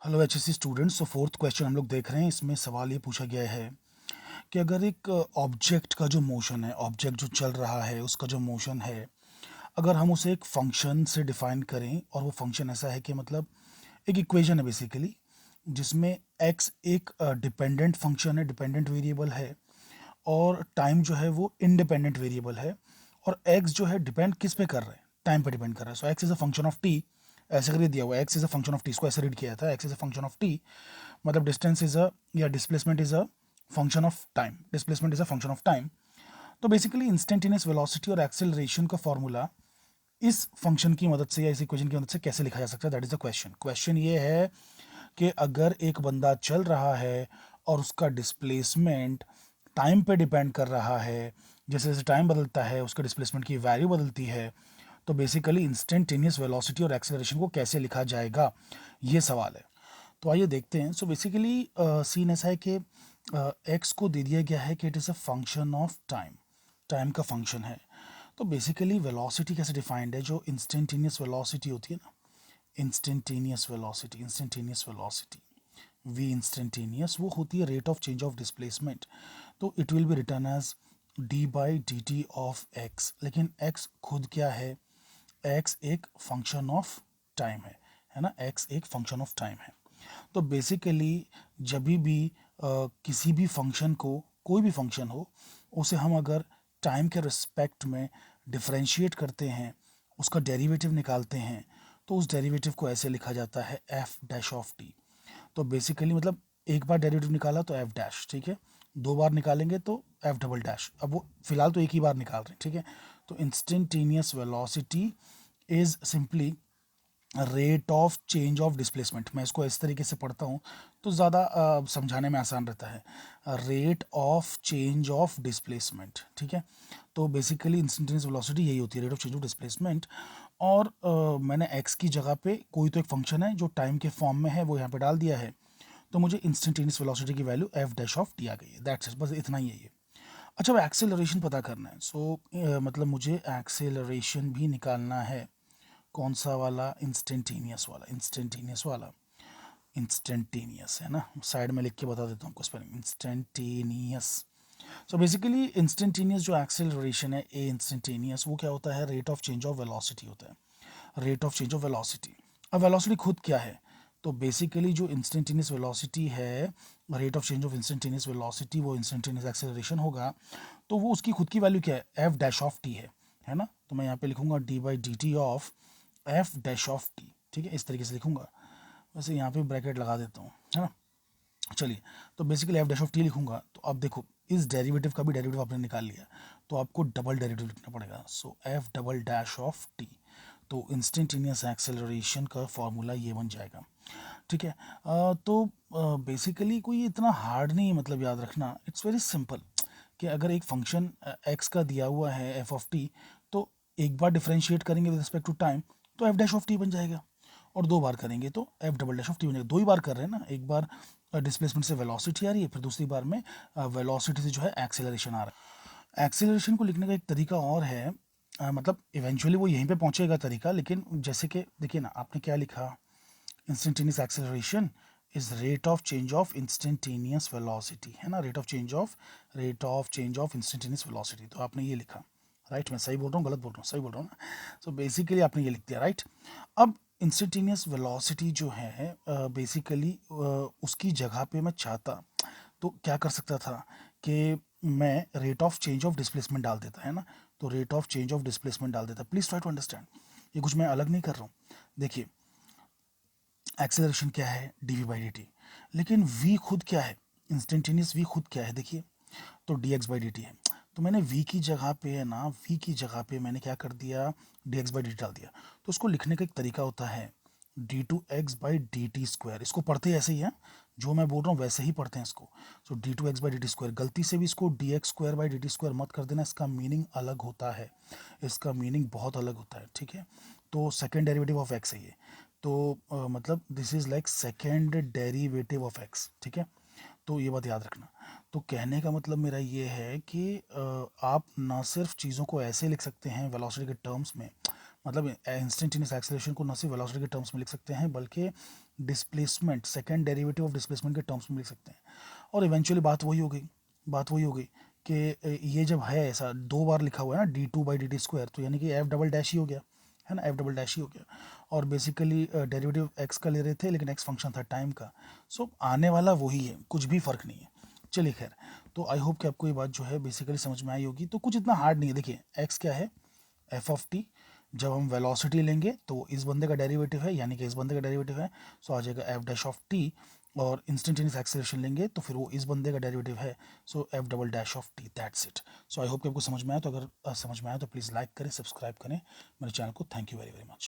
Hello HSC students. तो fourth question हम लोग देख रहे हैं। इसमें सवाल ये पूछा गया है कि अगर एक ऑब्जेक्ट का जो मोशन है, ऑब्जेक्ट जो चल रहा है उसका जो मोशन है, अगर हम उसे एक फंक्शन से डिफाइन करें और वो फंक्शन ऐसा है कि मतलब एक इक्वेशन है बेसिकली, जिसमें एक्स एक डिपेंडेंट फंक्शन है, डिपेंडेंट वेरिएबल है, और टाइम जो है वो इंडिपेंडेंट वेरिएबल है, और एक्स जो है डिपेंड किस पे कर रहा है, टाइम पे डिपेंड कर रहा है। So x is a function of t, ऐसे करके दिया हुआ है। X is a function of t, इसको ऐसे रीड किया था, x is a function of t, मतलब डिस्टेंस इज अ या displacement is a function of time, displacement is a function of time. तो बेसिकली इंस्टेंटेनियस वेलोसिटी और acceleration का formula इस फंक्शन की मदद से या इस इक्वेशन की मदद से कैसे लिखा जा सकता है, that is the question. Question ये है कि अगर एक बंदा चल रहा है और उसका डिस्प्लेसमेंट टाइम पे डिपेंड कर रहा है, जैसे जैसे टाइम बदलता है उसके डिस्प्लेसमेंट की वैल्यू बदलती है, तो बेसिकली इंस्टेंटेनियस वेलोसिटी और एक्सेलरेशन को कैसे लिखा जाएगा, ये सवाल है। तो आइए देखते हैं। सो बेसिकली सीन ऐसा है कि एक्स को दे दिया गया है कि it is a function of time, time का फंक्शन है। तो बेसिकली वेलोसिटी कैसे डिफाइंड है, जो इंस्टेंटेनियस वेलोसिटी होती है ना, इंस्टेंटेनियस वेलोसिटी वी इंस्टेंटेनियस, वो होती है rate of change of displacement. तो it will be return as d by D t of x. लेकिन एक्स खुद क्या है, एक्स एक फंक्शन ऑफ टाइम है ना, एक्स एक फंक्शन ऑफ टाइम है। तो बेसिकली जब भी किसी भी फंक्शन को, कोई भी फंक्शन हो, उसे हम अगर टाइम के रिस्पेक्ट में डिफरेंशिएट करते हैं, उसका डेरिवेटिव निकालते हैं, तो उस डेरिवेटिव को ऐसे लिखा जाता है एफ डैश ऑफ टी। तो बेसिकली मतलब एक बार डेरिवेटिव निकाला तो एफ डैश, ठीक है, दो बार निकालेंगे तो एफ डबल डैश। अब वो फिलहाल तो एक ही बार निकाल रहे हैं, ठीक है। तो instantaneous velocity is simply rate of change of displacement. मैं इसको इस तरीके से पढ़ता हूँ तो ज़्यादा समझाने में आसान रहता है। Rate of change of displacement, ठीक है। तो बेसिकली इंस्टेंटेनियस वेलोसिटी यही होती है, rate of change of displacement. और मैंने एक्स की जगह पे कोई तो एक फंक्शन है जो टाइम के फॉर्म में है, वो यहाँ पे डाल दिया है। तो मुझे इंस्टेंटेनियस वेलोसिटी की value f dash of t आ गई है, दैट्स इट, बस इतना ही है ये। अच्छा, अब एक्सेलरेशन पता करना है। सो मतलब मुझे एक्सेलरेशन भी निकालना है। कौन सा वाला, इंस्टेंटेनियस वाला, इंस्टेंटेनियस वाला, इंस्टेंटेनियस है ना, साइड में लिख के बता देता हूँ आपको spelling, instantaneous. So basically instantaneous जो एक्सेलरेशन है, ए इंस्टेंटेनियस, वो क्या होता है, rate of change of velocity होता है, rate of change of velocity. अब वेलोसिटी खुद क्या है, तो बेसिकली जो इंस्टेंटेनियस वेलोसिटी है, rate of change of instantaneous velocity, वो इंस्टेंटेनियस एक्सेलरेशन होगा। तो वो उसकी खुद की वैल्यू क्या है, एफ डैश ऑफ टी है ना। तो मैं यहाँ पे लिखूंगा D by D t of F dash of T, ठीक है, इस तरीके से लिखूंगा। वैसे यहाँ पे ब्रैकेट लगा देता हूँ, है ना। चलिए, तो basically F dash of T लिखूंगा। तो अब देखो, इस डेरिवेटिव का भी डेरिवेटिव आपने निकाल लिया, तो आपको डबल डेरिवेटिव लिखना पड़ेगा। So f double dash of t, तो इंस्टेंटेनियस एक्सेलरेशन का फॉर्मूला ये बन जाएगा, ठीक है। तो बेसिकली कोई इतना हार्ड नहीं है, मतलब याद रखना, इट्स वेरी सिंपल। कि अगर एक फंक्शन एक्स का दिया हुआ है एफ ऑफ टी, तो एक बार डिफरेंशिएट करेंगे विद रिस्पेक्ट टू टाइम तो एफ डैश ऑफ टी बन जाएगा, और दो बार करेंगे तो F double dash of T बन जाएगा। दो ही बार कर रहे हैं ना, एक बार डिस्प्लेसमेंट से वेलोसिटी आ रही है, फिर दूसरी बार में वेलोसिटी से जो है एक्सेलरेशन आ रहा है। एक्सेलरेशन को लिखने का एक तरीका और है, मतलब इवेंचुअली वो यहीं पे पहुंचेगा तरीका, लेकिन जैसे कि देखिए ना, आपने क्या लिखा, instantaneous acceleration is rate of change of instantaneous velocity, है ना, rate of change of instantaneous velocity. तो आपने ये लिखा, राइट। मैं सही बोल रहा हूँ, गलत बोल रहा हूँ, सही बोल रहा हूँ ना। सो बेसिकली आपने ये लिख दिया, राइट। अब इंस्टेंटेनियस वेलोसिटी जो है, बेसिकली उसकी जगह पे मैं चाहता तो क्या कर सकता था कि मैं rate of change of displacement डाल देता, है ना। तो rate of change of displacement डाल देता। प्लीज ट्राई टू अंडरस्टैंड, ये कुछ मैं अलग नहीं कर रहा हूँ। देखिए, एक्सेलरेशन क्या है, D V by D T, लेकिन वी खुद क्या है, इंस्टेंटेनियस वी खुद क्या है, देखिए, तो D x by D T है। तो मैंने v की जगह पे है ना, v की जगह पे मैंने क्या कर दिया, D x by D T डाल दिया। तो उसको लिखने का एक तरीका होता है D two x by D T square. इसको पढ़ते ऐसे ही है, जो मैं बोल रहा हूँ वैसे ही पढ़ते हैं इसको। So d two x by D T square, गलती से भी इसको d x square by D T square मत कर देना, इसका मीनिंग अलग होता है, इसका मीनिंग बहुत अलग होता है, ठीक है। तो सेकेंड डेरिवेटिव ऑफ एक्स है ये। तो मतलब this is like second derivative of x, ठीक है। तो ये बात याद रखना। तो कहने का मतलब मेरा ये है कि आप ना सिर्फ चीज़ों को ऐसे लिख सकते हैं वेलोसिटी के टर्म्स में, मतलब इंस्टेंटेनियस एक्सेलरेशन को ना सिर्फ वेलोसिटी के टर्म्स में लिख सकते हैं, बल्कि displacement, second derivative of displacement के टर्म्स में लिख सकते हैं। और इवेंचुअली बात वही हो गई कि ये जब है ऐसा 2 बार लिखा हुआ है ना d2/dt², तो यानी कि एफ डबल डैश ही हो गया, है ना, एफ डबल डैश ही हो गया। और बेसिकली डेरिवेटिव एक्स का ले रहे थे, लेकिन एक्स फंक्शन था टाइम का, सो आने वाला वही है, कुछ भी फर्क नहीं है। चलिए खैर, तो आई होप कि आपको ये बात जो है बेसिकली समझ में आई होगी। तो कुछ इतना हार्ड नहीं है। देखिए एक्स क्या है, एफ ऑफ टी, जब हम वेलोसिटी लेंगे तो इस बंदे का डेरिवेटिव है, यानी कि इस बंदे का डेरिवेटिव है, सो आ जाएगा एफ डैश ऑफ टी। और इंस्टेंटेनियस एक्सेलरेशन लेंगे तो फिर वो इस बंदे का डेरिवेटिव है, so f double dash of t, that's it. So I hope कि आपको समझ में आया। तो अगर समझ में आया तो प्लीज़ लाइक करें, सब्सक्राइब करें मेरे चैनल को। Thank you very very much.